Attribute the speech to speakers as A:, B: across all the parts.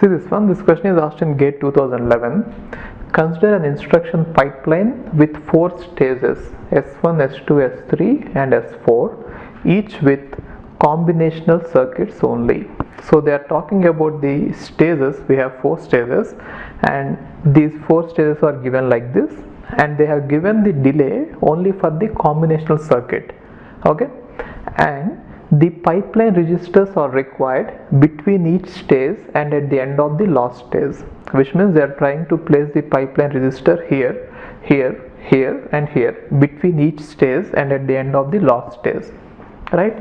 A: See this one, this question is asked in GATE 2011. Consider an instruction pipeline with 4 stages S1, S2, S3 and S4, each with combinational circuits only. So they are talking about the stages. We have 4 stages and these 4 stages are given like this, and they have given the delay only for the combinational circuit. Okay, and the pipeline registers are required between each stage and at the end of the last stage, which means they are trying to place the pipeline register here, here, here and here between each stage and at the end of the last stage, right?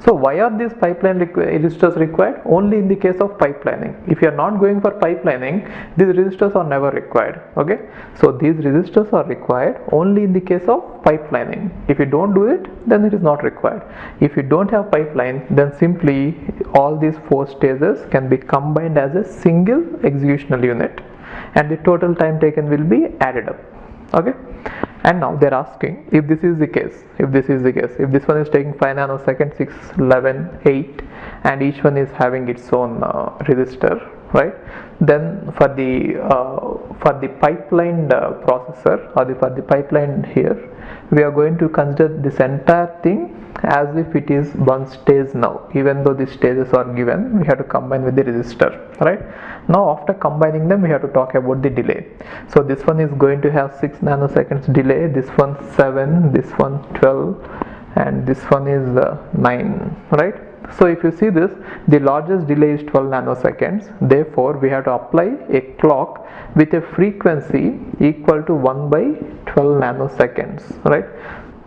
A: So why are these pipeline registers required? Only in the case of pipelining. If you are not going for pipelining, these registers are never required. Okay, so these registers are required only in the case of pipelining. If you don't do it, then it is not required. If you don't have pipeline, then simply all these 4 stages can be combined as a single executional unit and the total time taken will be added up. Okay, and now they're asking if this is the case, if this one is taking 5 nanoseconds, 6, 11, 8 and each one is having its own register, right? Then for the pipeline processor or for the pipeline here, we are going to consider this entire thing as if it is one stage now. Even though the stages are given, we have to combine with the register, right? Now after combining them, we have to talk about the delay. So this one is going to have 6 nanoseconds delay, this one 7, this one 12 and this one is 9, right? So if you see this, the largest delay is 12 nanoseconds. Therefore, we have to apply a clock with a frequency equal to 1 by 12 nanoseconds, right?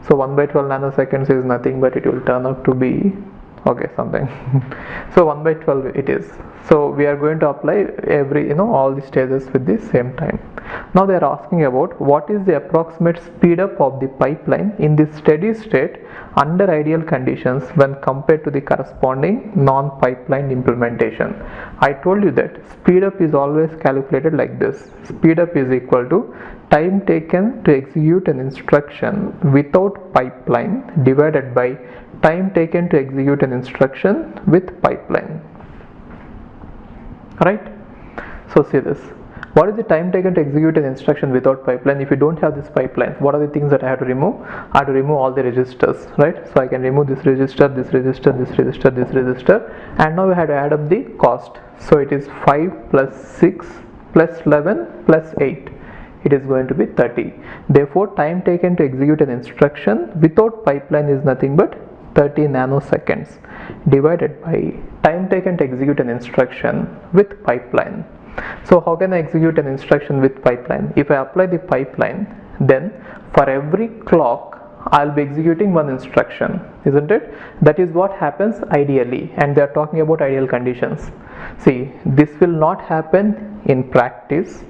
A: So 1 by 12 nanoseconds is nothing but it will turn out to be something. So 1 by 12 it is. So we are going to apply every all the stages with the same time. Now they are asking about what is the approximate speed up of the pipeline in the steady state under ideal conditions when compared to the corresponding non-pipeline implementation. I told you that speed up is always calculated like this. Speed up is equal to time taken to execute an instruction without pipeline divided by time taken to execute an instruction with pipeline, right? So see this, what is the time taken to execute an instruction without pipeline? If you don't have this pipeline, what are the things that I have to remove? I have to remove all the registers, right? So I can remove this register, this register, this register, this register, and now we have to add up the cost. So it is 5 plus 6 plus 11 plus 8. It is going to be 30. Therefore, time taken to execute an instruction without pipeline is nothing but 30 nanoseconds divided by time taken to execute an instruction with pipeline. So how can I execute an instruction with pipeline? If I apply the pipeline, then for every clock I'll be executing one instruction, isn't it? That is what happens ideally, and they are talking about ideal conditions. See, this will not happen in practice,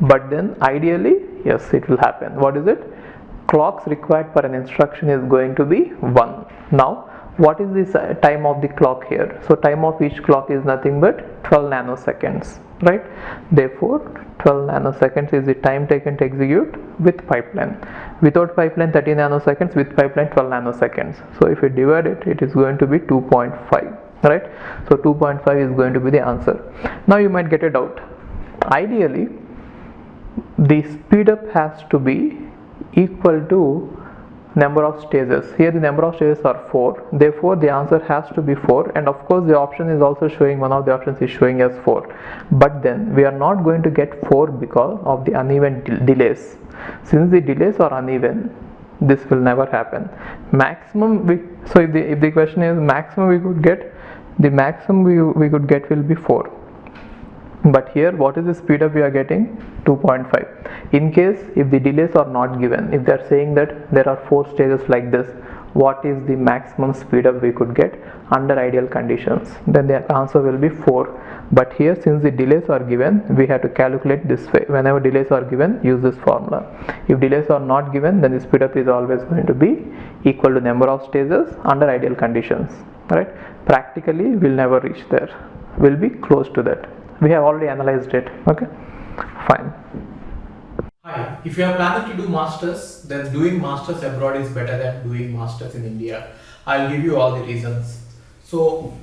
A: but then ideally, yes, it will happen. What is it? Clocks required for an instruction is going to be 1. Now what is this time of the clock here? So time of each clock is nothing but 12 nanoseconds, right? Therefore 12 nanoseconds is the time taken to execute with pipeline. Without pipeline 30 nanoseconds, with pipeline 12 nanoseconds. So if you divide it, it is going to be 2.5, right? So 2.5 is going to be the answer. Now you might get a doubt. Ideally the speed up has to be equal to number of stages. Here the number of stages are 4, therefore the answer has to be 4, and of course the option is also showing, one of the options is showing as 4, but then we are not going to get 4 because of the uneven delays. Since the delays are uneven, this will never happen. Maximum if the question is maximum we could get, the maximum we could get will be 4. But here what is the speed up we are getting? 2.5. In case if the delays are not given, if they are saying that there are 4 stages like this, what is the maximum speed up we could get under ideal conditions? Then the answer will be 4. But here since the delays are given, we have to calculate this way. Whenever delays are given, use this formula. If delays are not given, then the speed up is always going to be equal to number of stages under ideal conditions, right? Practically we'll never reach there, we'll be close to that. We have already analyzed it. Okay, fine.
B: Hi, if you are planning to do masters, then doing masters abroad is better than doing masters in India. I'll give you all the reasons. So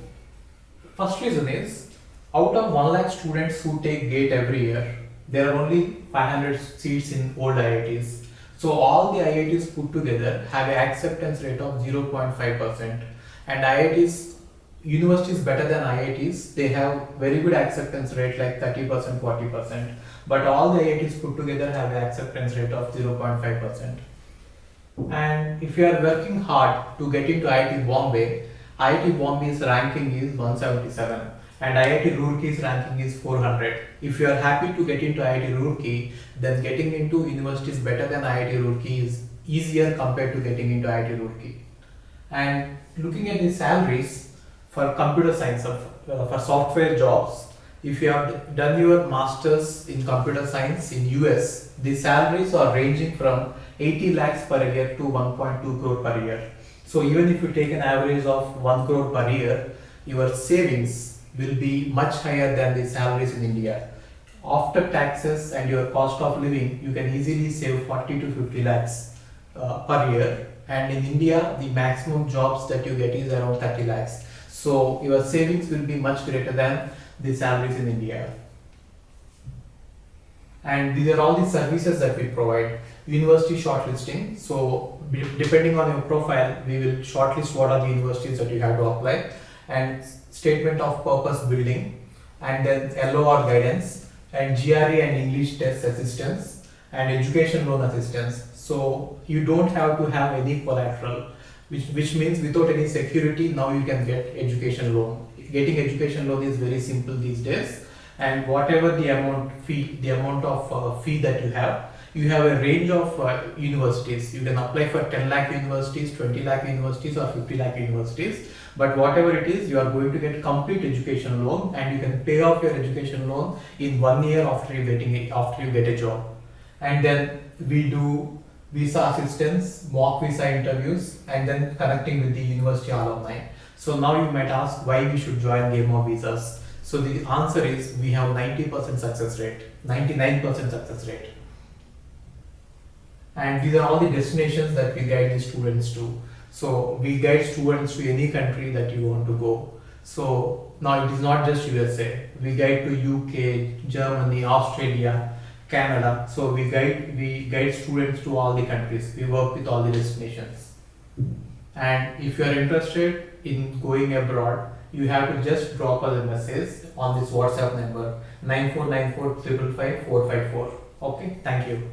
B: first reason is Out of 1 lakh students who take GATE every year, there are only 500 seats in old IITs. So all the IITs put together have an acceptance rate of 0.5%, and IITs, universities better than IITs, they have very good acceptance rate like 30%, 40%, but all the IITs put together have an acceptance rate of 0.5%. And if you are working hard to get into IIT Bombay's ranking is 177 and IIT Roorkee's ranking is 400. If you are happy to get into IIT Roorkee, then getting into universities better than IIT Roorkee is easier compared to getting into IIT Roorkee. And looking at the salaries for computer science, for software jobs, if you have done your masters in computer science in US, the salaries are ranging from 80 lakhs per year to 1.2 crore per year. So even if you take an average of 1 crore per year, your savings will be much higher than the salaries in India. After taxes and your cost of living, you can easily save 40 to 50 lakhs per year. And in India, the maximum jobs that you get is around 30 lakhs. So your savings will be much greater than the salaries in India. And these are all the services that we provide. University shortlisting. So depending on your profile, we will shortlist what are the universities that you have to apply, and statement of purpose building, and then LOR guidance, and GRE and English test assistance, and education loan assistance. So you don't have to have any collateral, which means without any security, now you can get education loan. Getting education loan is very simple these days, and whatever the amount of fee that you have a range of universities. You can apply for 10 lakh universities, 20 lakh universities, or 50 lakh universities. But whatever it is, you are going to get complete education loan, and you can pay off your education loan in 1 year after you get a job. And then we do visa assistance, mock visa interviews, and then connecting with the university alumni. So now you might ask why we should join Game of Visas. So the answer is we have 90% success rate, 99% success rate. And these are all the destinations that we guide the students to. So we guide students to any country that you want to go. So now it is not just USA. We guide to UK, Germany, Australia, Canada. So we guide students to all the countries. We work with all the destinations. And if you are interested in going abroad, you have to just drop us a message on this WhatsApp number 9494 555 454. Okay, thank you.